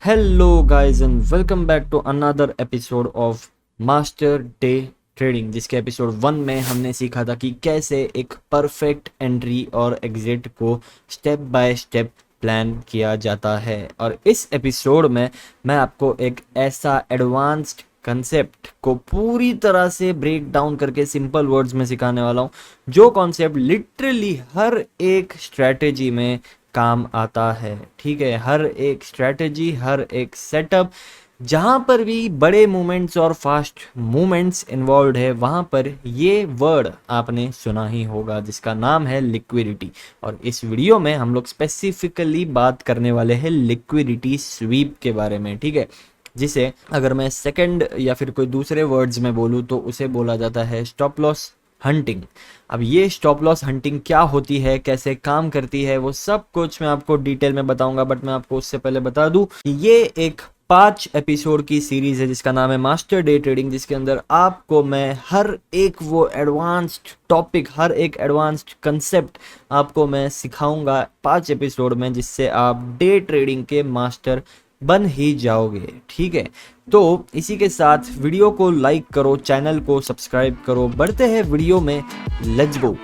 Hello guys and welcome back to another episode of master day trading, जिसके episode 1 में हमने सीखा था कि कैसे एक परफेक्ट एंट्री और एग्जिट को स्टेप बाय स्टेप प्लान किया जाता है। और इस एपिसोड में मैं आपको एक ऐसा एडवांस्ड कंसेप्ट को पूरी तरह से ब्रेक डाउन करके सिंपल वर्ड्स में सिखाने वाला हूँ, जो कॉन्सेप्ट लिटरली हर एक स्ट्रेटेजी में काम आता है। ठीक है, हर एक स्ट्रेटेजी, हर एक सेटअप, जहां पर भी बड़े मूवमेंट्स और फास्ट मूवमेंट्स इन्वॉल्व है, वहां पर ये वर्ड आपने सुना ही होगा, जिसका नाम है लिक्विडिटी। और इस वीडियो में हम लोग स्पेसिफिकली बात करने वाले हैं लिक्विडिटी स्वीप के बारे में। ठीक है, जिसे अगर मैं सेकंड या फिर कोई दूसरे वर्ड्स में बोलूँ तो उसे बोला जाता है स्टॉप लॉस हंटिंग। अब ये स्टॉप लॉस हंटिंग क्या होती है, कैसे काम करती है, वो सब कुछ मैं आपको डिटेल में बताऊंगा। बट मैं आपको उससे पहले बता दूं कि ये एक 5 एपिसोड की सीरीज है जिसका नाम है मास्टर डे ट्रेडिंग, जिसके अंदर आपको मैं हर एक वो एडवांस्ड टॉपिक, हर एक एडवांस्ड कंसेप्ट आपको मैं सिखाऊंगा 5 एपिसोड में, जिससे आप डे ट्रेडिंग के मास्टर बन ही जाओगे। ठीक है, तो इसी के साथ वीडियो को लाइक करो, चैनल को सब्सक्राइब करो। बढ़ते हैं वीडियो में, लेट्स गो।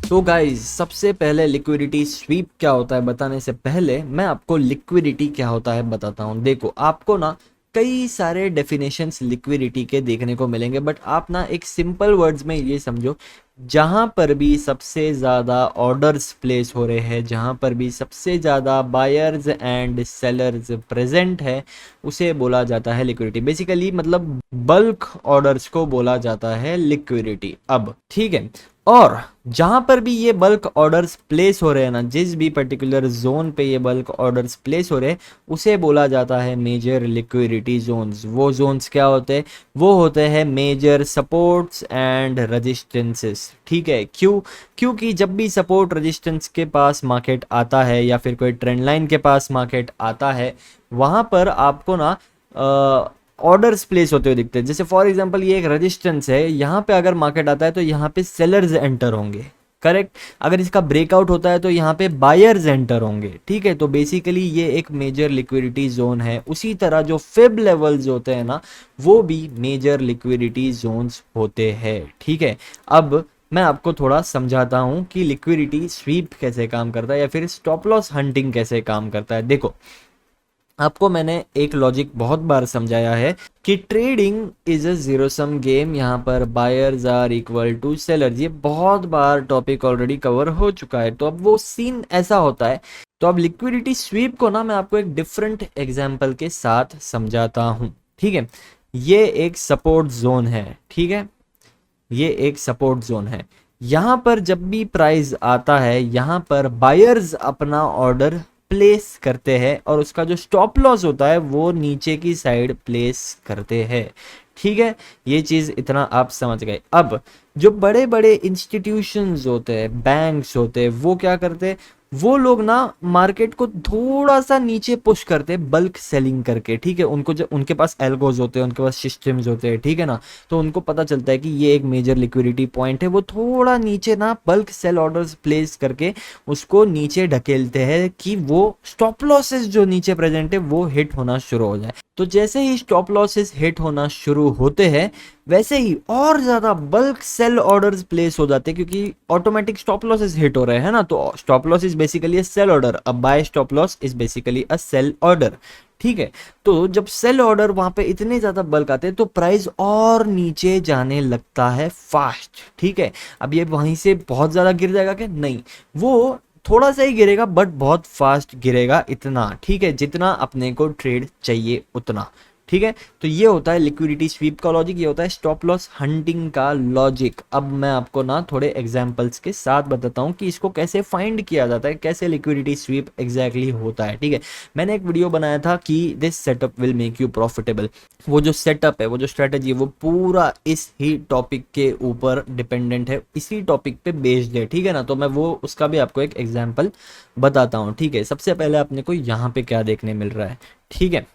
तो गाइज, सबसे पहले लिक्विडिटी स्वीप क्या होता है बताने से पहले मैं आपको लिक्विडिटी क्या होता है बताता हूँ। देखो, आपको ना कई सारे डेफिनेशंस लिक्विडिटी के देखने को मिलेंगे, बट आप ना एक सिंपल वर्ड्स में ये समझो, जहां पर भी सबसे ज़्यादा ऑर्डर्स प्लेस हो रहे हैं, जहां पर भी सबसे ज़्यादा बायर्स एंड सेलर्स प्रेजेंट है, उसे बोला जाता है लिक्विडिटी। बेसिकली मतलब बल्क ऑर्डर्स को बोला जाता है लिक्विडिटी। अब ठीक है, और जहां पर भी ये बल्क ऑर्डर्स प्लेस हो रहे हैं ना, जिस भी पर्टिकुलर जोन पे ये बल्क ऑर्डर्स प्लेस हो रहे हैं, उसे बोला जाता है मेजर लिक्विडिटी जोन्स। वो जोन्स क्या होते हैं? वो होते हैं मेजर सपोर्ट्स एंड रेजिस्टेंसेस। ठीक है, क्योंकि जब भी सपोर्ट रेजिस्टेंस के पास मार्केट आता है या फिर कोई ट्रेंड लाइन के पास मार्केट आता है, वहां पर आपको ना ऑर्डर्स प्लेस होते हुए दिखते हैं। जैसे फॉर एग्जांपल ये एक रेजिस्टेंस है, यहाँ पे अगर मार्केट आता है तो यहाँ पे सेलर्स एंटर होंगे, करेक्ट। अगर इसका ब्रेकआउट होता है तो यहाँ पे बायर्स एंटर होंगे। ठीक है, तो बेसिकली ये एक मेजर लिक्विडिटी जोन है। उसी तरह जो फिब लेवल्स होते हैं ना, वो भी मेजर लिक्विडिटी जोन्स होते हैं। ठीक है, अब मैं आपको थोड़ा समझाता हूँ कि लिक्विडिटी स्वीप कैसे काम करता है या फिर स्टॉप लॉस हंटिंग कैसे काम करता है। देखो, आपको मैंने एक लॉजिक बहुत बार समझाया है कि trading is a zero sum game. यहाँ पर buyers are equal to sellers, ये बहुत बार टॉपिक ऑलरेडी कवर हो चुका है। तो अब वो सीन ऐसा होता है। तो अब लिक्विडिटी स्वीप को ना मैं आपको एक डिफरेंट एग्जांपल के साथ समझाता हूँ। ठीक है, ये एक सपोर्ट जोन है। ठीक है, ये एक सपोर्ट जोन है। यहाँ पर जब भी प्राइस आता है, यहाँ पर बायर्स अपना ऑर्डर प्लेस करते हैं और उसका जो स्टॉप लॉस होता है वो नीचे की साइड प्लेस करते हैं। ठीक है, ये चीज इतना आप समझ गए। अब जो बड़े बड़े इंस्टीट्यूशंस होते हैं, बैंक्स होते हैं, वो क्या करते हैं? वो लोग ना मार्केट को थोड़ा सा नीचे पुश करते हैं बल्क सेलिंग करके। ठीक है, उनको जो उनके पास एल्गोज होते हैं, उनके पास सिस्टम्स होते हैं, ठीक है ना, तो उनको पता चलता है कि ये एक मेजर लिक्विडिटी पॉइंट है। वो थोड़ा नीचे ना बल्क सेल ऑर्डर्स प्लेस करके उसको नीचे ढकेलते हैं कि वो स्टॉप लॉसेस जो नीचे प्रेजेंट है वो हिट होना शुरू हो जाए। तो जैसे ही स्टॉप लॉसेस हिट होना शुरू होते हैं, वैसे ही और ज्यादा बल्क सेल ऑर्डर्स प्लेस हो जाते हैं, क्योंकि ऑटोमेटिक स्टॉप लॉसेस हिट हो रहे हैं ना। तो stop loss is basically a sell order, अब buy stop loss is basically a sell order. ठीक है, तो जब सेल ऑर्डर वहां पे इतने ज्यादा बल्क आते हैं तो प्राइस और नीचे जाने लगता है फास्ट। ठीक है, अब ये वहीं से बहुत ज्यादा गिर जाएगा क्या? नहीं, वो थोड़ा सा ही गिरेगा बट बहुत फास्ट गिरेगा, इतना। ठीक है, जितना अपने को ट्रेड चाहिए उतना। ठीक है, तो ये होता है लिक्विडिटी स्वीप का लॉजिक, ये होता है स्टॉप लॉस हंटिंग का लॉजिक। अब मैं आपको ना थोड़े एग्जांपल्स के साथ बताता हूँ कि इसको कैसे फाइंड किया जाता है, कैसे लिक्विडिटी स्वीप एग्जैक्टली होता है। ठीक है, मैंने एक वीडियो बनाया था कि this setup will make you profitable. वो जो सेटअप है, वो जो स्ट्रेटेजी है, वो पूरा इस ही टॉपिक के ऊपर डिपेंडेंट है, इसी टॉपिक पे बेस्ड है। ठीक है ना, तो मैं वो उसका भी आपको एक एग्जाम्पल बताता हूँ। ठीक है, सबसे पहले अपने को यहाँ पे क्या देखने मिल रहा है? ठीक है,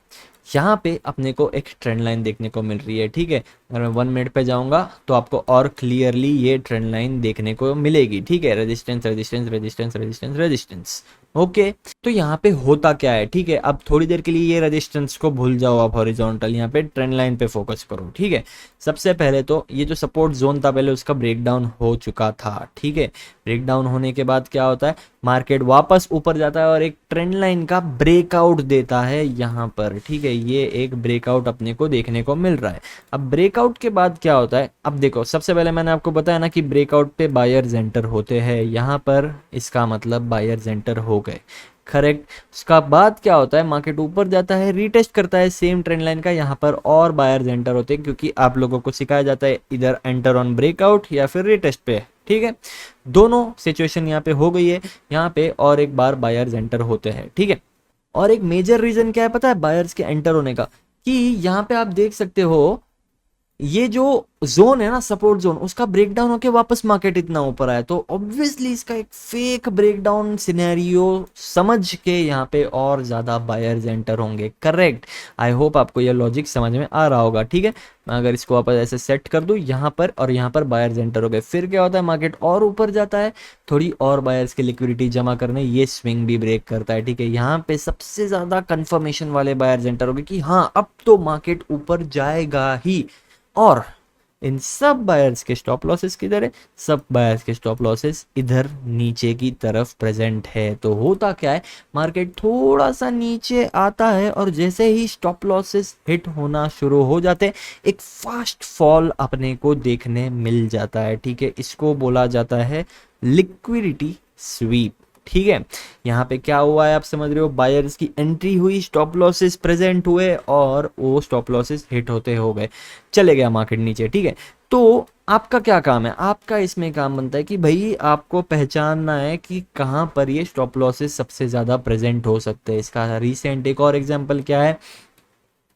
यहाँ पे अपने को एक ट्रेंड लाइन देखने को मिल रही है। ठीक है, अगर मैं 1 मिनट पे जाऊंगा तो आपको और क्लियरली ये ट्रेंड लाइन देखने को मिलेगी। ठीक है, resistance resistance resistance resistance resistance, okay. तो यहाँ पे होता क्या है, ठीक है, अब थोड़ी देर के लिए ये रेजिस्टेंस को भूल जाओ, आप हॉरिजॉन्टल यहाँ पे ट्रेंड लाइन पे फोकस करो, ठीक है। सबसे पहले तो ये जो सपोर्ट जोन था पहले उसका ब्रेकडाउन हो चुका था, ठीक है। ब्रेकडाउन होने के बाद क्या होता है, मार्केट वापस ऊपर जाता है और एक ट्रेंड लाइन का ब्रेकआउट देता है यहाँ पर, ठीक है। ये एक ब्रेकआउट अपने को देखने को मिल रहा है। अब ब्रेकआउट के बाद क्या होता है, अब देखो सबसे पहले मैंने आपको बताया ना कि ब्रेकआउट पे बायर्स एंटर होते हैं, यहाँ पर इसका मतलब बायर्स एंटर हो गए, करेक्ट। उसका बाद क्या होता है, मार्केट ऊपर जाता है, रीटेस्ट करता है सेम ट्रेंड लाइन का, यहाँ पर और बायर्स एंटर होते हैं, क्योंकि आप लोगों को सिखाया जाता है इधर एंटर ऑन ब्रेकआउट या फिर रीटेस्ट पे, ठीक है। दोनों सिचुएशन यहाँ पे हो गई है, यहाँ पे और एक बार बायर्स एंटर होते हैं, ठीक है। और एक मेजर रीजन क्या है पता है बायर्स के एंटर होने का, कि यहाँ पे आप देख सकते हो ये जो जोन है ना सपोर्ट जोन, उसका ब्रेकडाउन होके वापस मार्केट इतना ऊपर आया, तो ऑब्वियसली इसका एक फेक ब्रेकडाउन सिनेरियो समझ के यहाँ पे और ज्यादा बायर्स एंटर होंगे, करेक्ट। आई होप आपको ये लॉजिक समझ में आ रहा होगा, ठीक है। मैं अगर इसको वापस ऐसे सेट कर दूं यहाँ पर और यहाँ पर बायर्स एंटर हो गए, फिर क्या होता है, मार्केट और ऊपर जाता है, थोड़ी और बायर्स की लिक्विडिटी जमा करने ये स्विंग भी ब्रेक करता है, ठीक है। यहाँ पे सबसे ज्यादा कंफर्मेशन वाले बायर्स एंटर हो गए कि हाँ अब तो मार्केट ऊपर जाएगा ही, और इन सब बायर्स के स्टॉप लॉसेस किधर है, सब बायर्स के स्टॉप लॉसेस इधर नीचे की तरफ प्रेजेंट है। तो होता क्या है, मार्केट थोड़ा सा नीचे आता है और जैसे ही स्टॉप लॉसेस हिट होना शुरू हो जाते हैं एक फास्ट फॉल अपने को देखने मिल जाता है, ठीक है। इसको बोला जाता है लिक्विडिटी स्वीप, ठीक है। यहाँ पे क्या हुआ है आप समझ रहे हो, बायर्स की एंट्री हुई, स्टॉप लॉसेस प्रेजेंट हुए और वो स्टॉप लॉसेस हिट होते हो गए, चले गया मार्केट नीचे, ठीक है। तो आपका क्या काम है, आपका इसमें काम बनता है कि भाई आपको पहचानना है कि कहाँ पर ये स्टॉप लॉसेस सबसे ज्यादा प्रेजेंट हो सकते हैं। इसका रिसेंट एक और एग्जांपल क्या है,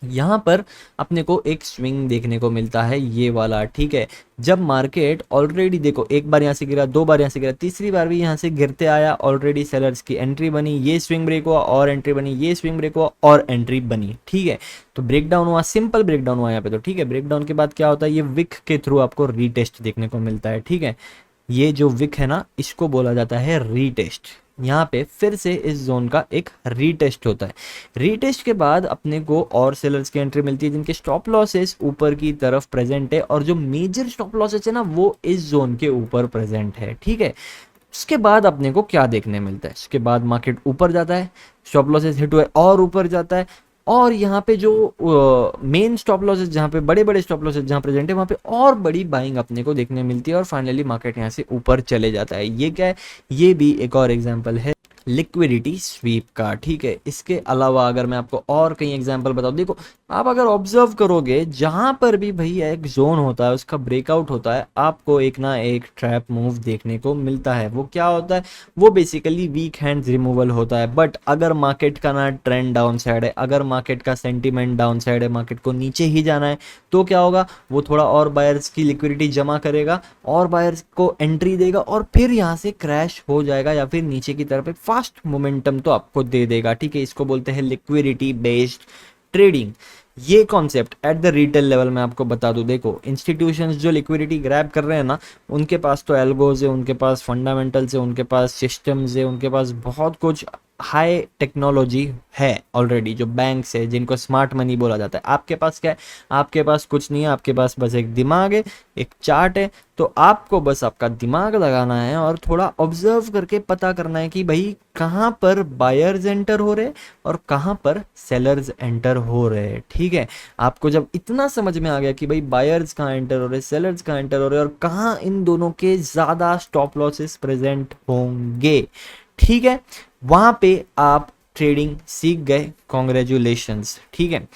यहाँ पर अपने को एक स्विंग देखने को मिलता है ये वाला, ठीक है। जब मार्केट ऑलरेडी देखो एक बार यहाँ से गिरा, दो बार यहाँ से गिरा, तीसरी बार भी यहाँ से गिरते आया, ऑलरेडी सेलर्स की एंट्री बनी, ये स्विंग ब्रेक हुआ और एंट्री बनी, ये स्विंग ब्रेक हुआ और एंट्री बनी, ठीक है। तो ब्रेकडाउन हुआ, सिंपल ब्रेकडाउन हुआ यहाँ पे, तो ठीक है। ब्रेकडाउन के बाद क्या होता है, ये विक के थ्रू आपको रीटेस्ट देखने को मिलता है, ठीक है। ये जो विक है ना इसको बोला जाता है रीटेस्ट, यहाँ पे फिर से इस जोन का एक रीटेस्ट होता है। रीटेस्ट के बाद अपने को और सेलर्स की एंट्री मिलती है जिनके स्टॉप लॉसेस ऊपर की तरफ प्रेजेंट है, और जो मेजर स्टॉप लॉसेस है ना वो इस जोन के ऊपर प्रेजेंट है, ठीक है। उसके बाद अपने को क्या देखने मिलता है, उसके बाद मार्केट ऊपर जाता है, स्टॉप लॉसेस हिट हुए और ऊपर जाता है, और यहाँ पे जो मेन स्टॉप लॉसेस जहाँ पे बड़े बड़े स्टॉप लॉसेस जहाँ प्रेजेंट है वहाँ पे और बड़ी बाइंग अपने को देखने मिलती है और फाइनली मार्केट यहाँ से ऊपर चले जाता है। ये क्या है, ये भी एक और एग्जांपल है लिक्विडिटी स्वीप का, ठीक है। इसके अलावा अगर मैं आपको और कई एग्जांपल बताऊं, देखो आप अगर ऑब्जर्व करोगे जहां पर भी भैया एक जोन होता है उसका ब्रेकआउट होता है, आपको एक ना एक ट्रैप मूव देखने को मिलता है। वो क्या होता है, वो बेसिकली वीक हैंड्स रिमूवल होता है। बट अगर मार्केट का ना ट्रेंड डाउन साइड है, अगर मार्केट का सेंटीमेंट डाउन साइड है, मार्केट को नीचे ही जाना है, तो क्या होगा, वो थोड़ा और बायर्स की लिक्विडिटी जमा करेगा और बायर्स को एंट्री देगा और फिर यहाँ से क्रैश हो जाएगा या फिर नीचे की तरफ एक फास्ट मोमेंटम तो आपको दे देगा, ठीक है। इसको बोलते हैं लिक्विडिटी बेस्ड ट्रेडिंग। ये concept at the retail level में आपको बता दूं, देखो इंस्टीट्यूशंस जो लिक्विडिटी ग्रैब कर रहे हैं ना, उनके पास तो एल्गोज है, उनके पास फंडामेंटल्स है, उनके पास सिस्टम्स है, उनके पास बहुत कुछ हाई टेक्नोलॉजी है ऑलरेडी, जो बैंक्स है जिनको स्मार्ट मनी बोला जाता है। आपके पास क्या है, आपके पास कुछ नहीं है, आपके पास बस एक दिमाग है, एक चार्ट है, तो आपको बस आपका दिमाग लगाना है और थोड़ा ऑब्जर्व करके पता करना है कि भाई कहाँ पर बायर्स एंटर हो रहे और कहाँ पर सेलर्स एंटर हो रहे, ठीक है। आपको जब इतना समझ में आ गया कि भाई बायर्स कहाँ एंटर हो रहे, सेलर्स कहाँ एंटर हो रहे और कहाँ इन दोनों के ज्यादा स्टॉप लॉसेस प्रेजेंट होंगे, ठीक है, वहां पे आप ट्रेडिंग सीख गए, कॉन्ग्रेचुलेशंस, ठीक है।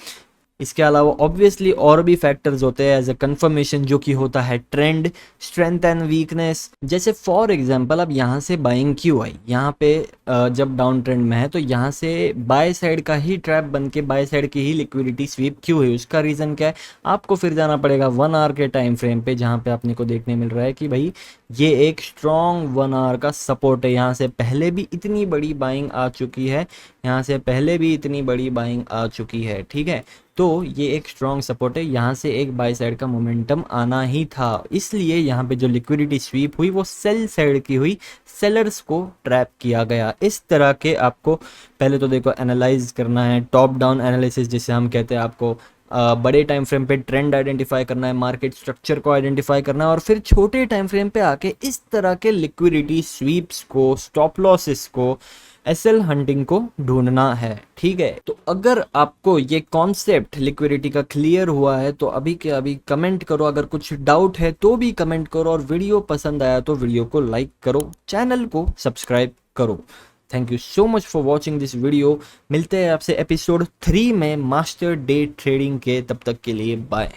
इसके अलावा ऑब्वियसली और भी फैक्टर्स होते हैं एज अ कंफर्मेशन, जो कि होता है ट्रेंड, स्ट्रेंथ एंड वीकनेस। जैसे फॉर एग्जांपल अब यहाँ से बाइंग क्यों आई, यहाँ पे जब डाउन ट्रेंड में है तो यहाँ से बाय साइड का ही ट्रैप बन के बाय साइड की ही लिक्विडिटी स्वीप क्यों हुई, उसका रीजन क्या है, आपको फिर जाना पड़ेगा 1 आवर के टाइम फ्रेम पे, जहाँ पे आपने को देखने मिल रहा है कि भाई ये एक स्ट्रॉन्ग 1 आवर का सपोर्ट है। यहाँ से पहले भी इतनी बड़ी बाइंग आ चुकी है, यहाँ से पहले भी इतनी बड़ी बाइंग आ चुकी है, ठीक है। तो ये एक स्ट्रॉन्ग सपोर्ट है, यहाँ से एक बाय साइड का मोमेंटम आना ही था, इसलिए यहाँ पे जो लिक्विडिटी स्वीप हुई वो सेल साइड की हुई, सेलर्स को ट्रैप किया गया। इस तरह के आपको पहले तो देखो एनालाइज करना है, टॉप डाउन एनालिसिस जिसे हम कहते हैं, आपको बड़े टाइम फ्रेम पे ट्रेंड आइडेंटिफाई करना है, मार्केट स्ट्रक्चर को आइडेंटिफाई करना है, और फिर छोटे टाइम फ्रेम पे आके इस तरह के लिक्विडिटी स्वीप्स को, स्टॉप लॉसेस को, एसएल हंटिंग को ढूंढना है। ठीक है, तो अगर आपको ये कॉन्सेप्ट लिक्विडिटी का क्लियर हुआ है तो अभी के अभी कमेंट करो, अगर कुछ डाउट है तो भी कमेंट करो, और वीडियो पसंद आया तो वीडियो को लाइक करो, चैनल को सब्सक्राइब करो। Thank you so much for watching this video. मिलते हैं आपसे एपिसोड 3 में मास्टर डे ट्रेडिंग के, तब तक के लिए बाय।